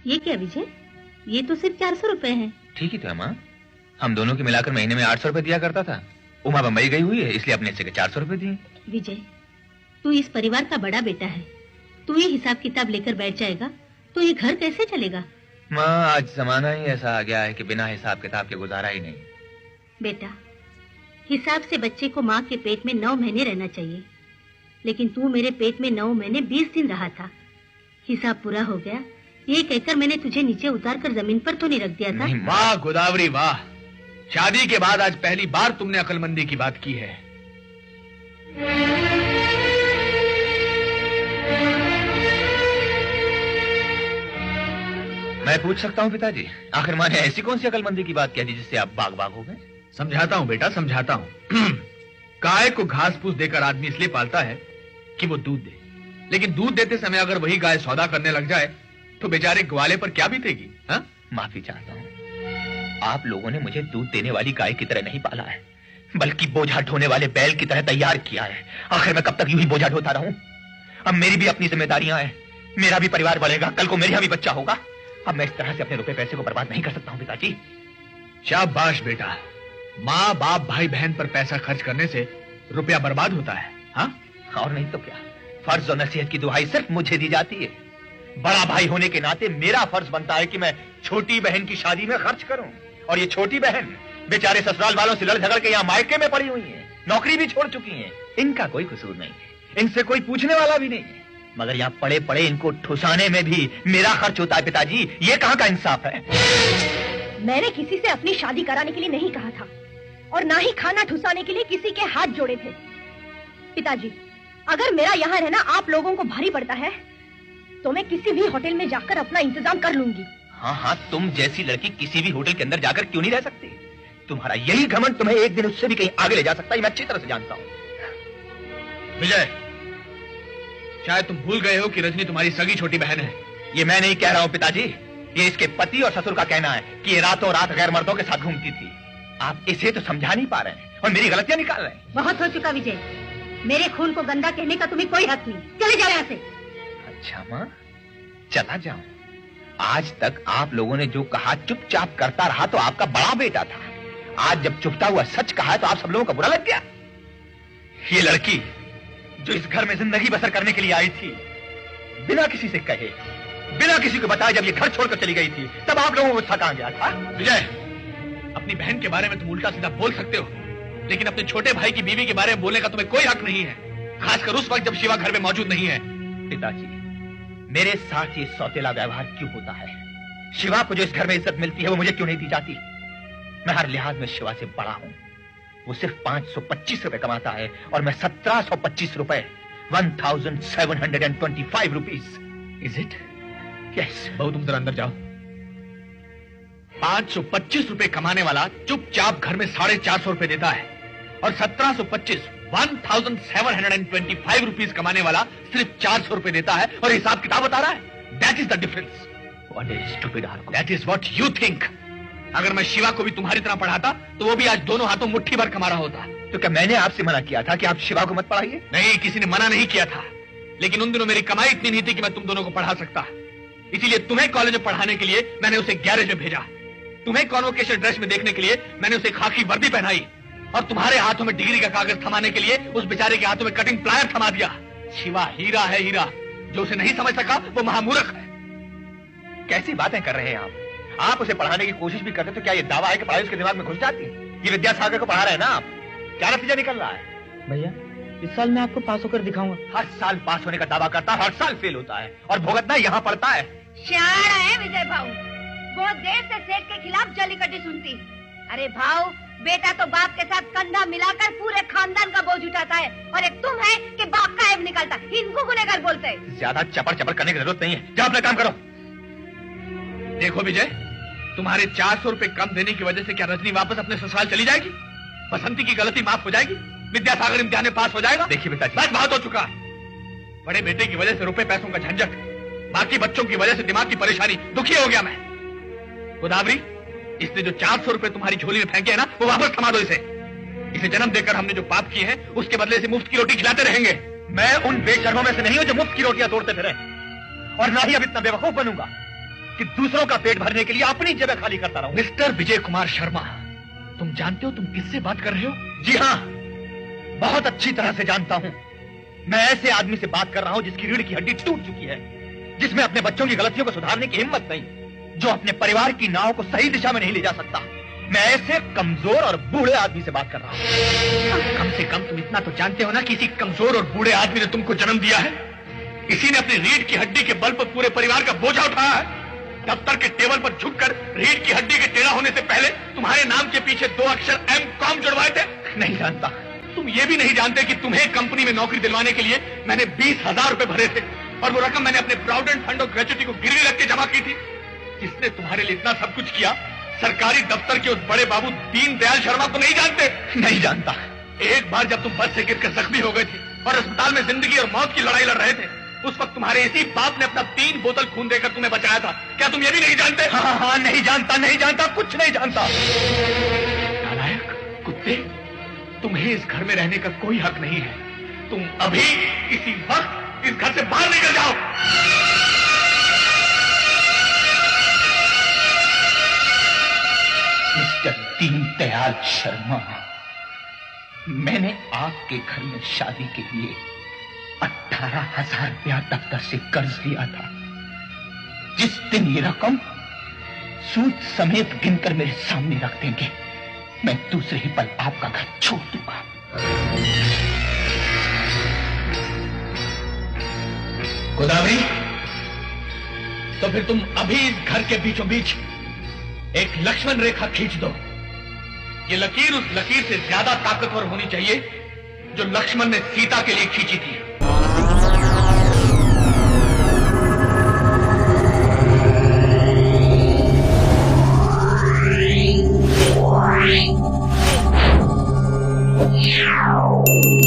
ये क्या विजय, ये तो सिर्फ 400 रुपए हैं। ठीक ही तो है माँ, हम दोनों के मिलाकर महीने में 800 रुपए दिया करता था। उमा बम्बई गई हुई है इसलिए अपने से 400 रुपए दिए। विजय, तू इस परिवार का बड़ा बेटा है, तू ही हिसाब किताब लेकर बैठ जाएगा तो ये घर कैसे चलेगा? माँ, आज जमाना ही ऐसा आ गया है कि बिना हिसाब किताब के गुजारा ही नहीं। बेटा, हिसाब से बच्चे को माँ के पेट में 9 महीने रहना चाहिए, लेकिन तू मेरे पेट में 9 महीने 20 दिन रहा था। हिसाब पूरा हो गया ये कहकर मैंने तुझे नीचे उतार कर जमीन पर तो नहीं रख दिया था? वाह गोदावरी वाह, शादी के बाद आज पहली बार तुमने अक्लमंदी की बात की है। मैं पूछ सकता हूँ पिताजी, आखिर माँ ने ऐसी कौन सी अक्लमंदी की बात कह दी जिससे आप बाग बाग हो गए? समझाता हूँ बेटा, समझाता हूँ। गाय को घास फूस देकर आदमी इसलिए पालता है कि वो दूध दे, लेकिन दूध देते समय अगर वही गाय सौदा करने लग जाए तो बेचारे ग्वाले पर क्या बीतेगी? हाँ? माफी चाहता हूँ, आप लोगों ने मुझे दूध देने वाली गाय की तरह नहीं पाला है, बल्कि बोझा ढोने वाले बैल की तरह तैयार किया है। आखिर मैं कब तक यूं ही बोझा ढोता रहूं? अब मेरी भी अपनी जिम्मेदारियां हैं, मेरा भी परिवार बढ़ेगा, कल को मेरे यहाँ भी बच्चा होगा। अब मैं इस तरह से अपने रुपए पैसे को बर्बाद नहीं कर सकता हूँ पिताजी। शाबाश बेटा, माँ बाप भाई बहन पर पैसा खर्च करने से रुपया बर्बाद होता है। हाँ? और नहीं तो क्या, फर्ज और नसीहत की दुहाई सिर्फ मुझे दी जाती है। बड़ा भाई होने के नाते मेरा फर्ज बनता है कि मैं छोटी बहन की शादी में खर्च करूं, और ये छोटी बहन बेचारे ससुराल वालों से लड़ झगड़ के यहाँ मायके में पड़ी हुई है, नौकरी भी छोड़ चुकी हैं। इनका कोई कसूर नहीं है, इनसे कोई पूछने वाला भी नहीं है, मगर यहाँ पड़े पड़े इनको ठुसाने में भी मेरा खर्च होता है पिताजी। ये कहाँ का इंसाफ है? मैंने किसी से अपनी शादी कराने के लिए नहीं कहा था, और ना ही खाना ठुसाने के लिए किसी के हाथ जोड़े थे। पिताजी, अगर मेरा यहाँ रहना आप लोगों को भारी पड़ता है तो मैं किसी भी होटल में जाकर अपना इंतजाम कर लूंगी। हाँ हाँ, तुम जैसी लड़की किसी भी होटल के अंदर जाकर क्यों नहीं रह सकती? तुम्हारा यही घमंड तुम्हें एक दिन उससे भी कहीं आगे ले जा सकता है, मैं अच्छी तरह से जानता हूँ। विजय, शायद तुम भूल गए हो कि रजनी तुम्हारी सगी छोटी बहन है। ये मैं नहीं कह रहा हूँ पिताजी, ये इसके पति और ससुर का कहना है कि ये रातों रात गैर मर्दों के साथ घूमती थी। आप इसे तो समझा नहीं पा रहे हैं और मेरी गलतियां निकाल रहे हैं। बहुत हो चुका विजय, मेरे खून को गंदा कहने का तुम्हें कोई हक नहीं, चले जाओ यहाँ से। अच्छा माँ, चला जाऊं? आज तक आप लोगों ने जो कहा चुपचाप करता रहा तो आपका बड़ा बेटा था, आज जब चुपता हुआ सच कहा है तो आप सब लोगों को बुरा लग गया। ये लड़की जो इस घर में जिंदगी बसर करने के लिए आई थी, बिना किसी से कहे, बिना किसी को बताए जब ये घर छोड़कर चली गई थी, तब आप लोगों को गुस्सा कहां गया था? विजय, अपनी बहन के बारे में तुम उल्टा सीधा बोल सकते हो, लेकिन अपने छोटे भाई की बीवी के बारे में बोलने का तुम्हें कोई हक नहीं है, खासकर उस वक्त जब शिवा घर में मौजूद नहीं है। पिताजी, मेरे साथ ये सौतेला व्यवहार क्यों होता है? शिवा को जो इस घर में इज्जत मिलती है वो मुझे क्यों नहीं दी जाती? मैं हर लिहाज में शिवा से बड़ा हूं। वो सिर्फ 525 रुपए कमाता है और मैं 1725 रुपए, 1725 रुपीज। Is it? यस। बहू, तुम जरा अंदर जाओ। 525 रुपए कमाने वाला चुपचाप घर में 450 रुपए देता है, और 1725 रुपीज कमाने वाला सिर्फ 400 रुपए देता है और हिसाब किताब बता रहा है। That is the difference. What a stupid argument. That is what you think. अगर मैं शिवा को भी तुम्हारी तरह पढ़ाता तो वो भी आज दोनों हाथों मुट्ठी भर कमा रहा होता। तो क्या मैंने आपसे मना किया था कि आप शिवा को मत पढ़ाइए? नहीं, किसी ने मना नहीं किया था, लेकिन उन दिनों मेरी कमाई इतनी नहीं थी कि मैं तुम दोनों को पढ़ा सकता। इसीलिए तुम्हें कॉलेज में पढ़ाने के लिए मैंने उसे गैरेज में भेजा, तुम्हें कॉन्वोकेशन ड्रेस में देखने के लिए मैंने उसे खाकी वर्दी पहनाई, और तुम्हारे हाथों में डिग्री का कागज थमाने के लिए उस बेचारे के हाथों में कटिंग प्लायर थमा दिया। शिवा हीरा है, हीरा। जो उसे नहीं समझ सका वो महामूर्ख है। कैसी बातें कर रहे हैं आप? आप उसे पढ़ाने की कोशिश भी करते तो क्या ये दावा है कि पढ़ाई उसके दिमाग में घुस जाती है? ये विद्यासागर को पढ़ा रहे हैं ना आप, क्या नतीजा निकल रहा है? भैया, इस साल मैं आपको पास होकर दिखाऊंगा। हर साल पास होने का दावा करता है, हर साल फेल होता है, और भुगतना यहाँ पड़ता है। शार है विजय भाऊ, बहुत देर से सेठ के खिलाफ जलीकटी सुनती। अरे भाऊ, बेटा तो बाप के साथ कंधा मिलाकर पूरे खानदान का बोझ उठाता है, और एक तुम है कि बाप का ऐब निकालता। इनको गुनहगार बोलते हैं। ज्यादा चपर चपर करने की जरूरत नहीं है, जाओ अपना काम करो। देखो विजय, तुम्हारे 400 रुपए कम देने की वजह से क्या रजनी वापस अपने ससुराल चली जाएगी? बसंती की गलती माफ हो जाएगी? विद्यासागर इम्तिहान में पास हो जाएगा? देखिए पिताजी, बस बहुत हो चुका। बड़े बेटे की वजह से रुपए पैसों का झंझट, बाकी बच्चों की वजह से दिमाग की परेशानी, दुखी हो गया मैं। गोदावरी, इसने जो 400 रुपए तुम्हारी झोली में फेंके हैं ना, वो वापस थमा दो इसे। इसे जन्म देकर हमने जो पाप किए हैं उसके बदले से मुफ्त की रोटी खिलाते रहेंगे। मैं उन बेशर्मों में से नहीं हूं जो मुफ्त की रोटियां तोड़ते फिरे, और ना ही अब इतना बेवकूफ बनूंगा कि दूसरों का पेट भरने के लिए अपनी जगह खाली करता रहूं। मिस्टर विजय कुमार शर्मा, तुम जानते हो तुम किससे बात कर रहे हो? जी हाँ, बहुत अच्छी तरह से जानता हूं। मैं ऐसे आदमी से बात कर रहा हूं जिसकी रीढ़ की हड्डी टूट चुकी है, जिसमें अपने बच्चों की गलतियों को सुधारने की हिम्मत नहीं, जो अपने परिवार की नाव को सही दिशा में नहीं ले जा सकता। मैं ऐसे कमजोर और बूढ़े आदमी से बात कर रहा हूं। कम से कम तुम इतना तो जानते हो ना कि इसी कमजोर और बूढ़े आदमी ने तुमको जन्म दिया है। इसी ने अपनी रीढ़ की हड्डी के बल पर पूरे परिवार का बोझा उठाया है। दफ्तर के टेबल पर झुककर रीढ़ की हड्डी के टेढ़ा होने से पहले तुम्हारे नाम के पीछे 2 अक्षर M.Com जुड़वाए थे। नहीं जानता। तुम ये भी नहीं जानते कि तुम्हें कंपनी में नौकरी दिलवाने के लिए मैंने 20,000 रुपए भरे थे, और वो रकम मैंने अपने प्रोविडेंट फंड और ग्रेच्युटी को गिरवी रख के जमा की थी। जिसने तुम्हारे लिए इतना सब कुछ किया, सरकारी दफ्तर के उस बड़े बाबू दीनदयाल शर्मा को नहीं जानते? नहीं जानता। एक बार जब तुम बस से गिरकर जख्मी हो गए थे और अस्पताल में जिंदगी और मौत की लड़ाई लड़ रहे थे, उस वक्त तुम्हारे इसी बाप ने अपना 3 बोतल खून देकर तुम्हें बचाया था। क्या तुम ये भी नहीं जानते? हाँ, नहीं जानता, नहीं जानता, कुछ नहीं जानता। नालायक कुत्ते, तुम्हें इस घर में रहने का कोई हक नहीं है। तुम अभी इसी वक्त इस घर से बाहर निकल जाओ। मिस्टर दीनदयाल शर्मा, मैंने आपके घर में शादी के लिए 18,000 रुपया दफ्तर से कर्ज लिया था। जिस दिन ये रकम सूद समेत गिनकर मेरे सामने रख देंगे, मैं दूसरे ही पल आपका घर छोड़ दूंगा। गोदावरी, तो फिर तुम अभी इस घर के बीचों बीच एक लक्ष्मण रेखा खींच दो। ये लकीर उस लकीर से ज्यादा ताकतवर होनी चाहिए जो लक्ष्मण ने सीता के लिए खींची थी। Yeah.